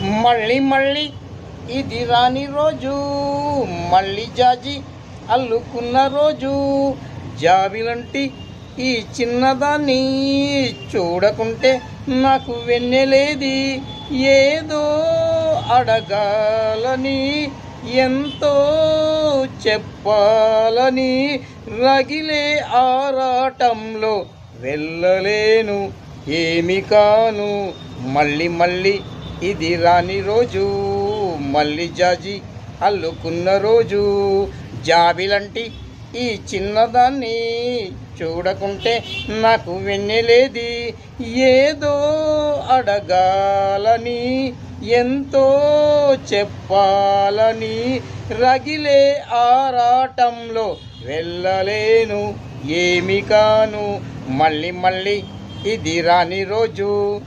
మళ్ళీ మళ్ళీ ఇది రాని రోజు, మళ్ళీ జాజి అల్లుకున్న రోజు. జాబిలంటి ఈ చిన్నదాన్ని చూడకుంటే నాకు వెన్నెలేది. ఏదో అడగాలని, ఎంతో చెప్పాలని, రగిలే ఆరాటంలో వెళ్ళలేను, ఏమి కాను. మళ్ళీ మళ్ళీ ఇది రాని రోజు, మళ్ళీ జాజి అల్లుకున్న రోజు. జాబిలంటి ఈ చిన్నదాన్ని చూడకుంటే నాకు వెన్నెలేది. ఏదో అడగాలని, ఎంతో చెప్పాలని, రగిలే ఆరాటంలో వెళ్ళలేను, ఏమి కాను. మళ్ళీ మళ్ళీ ఇది రాని రోజు.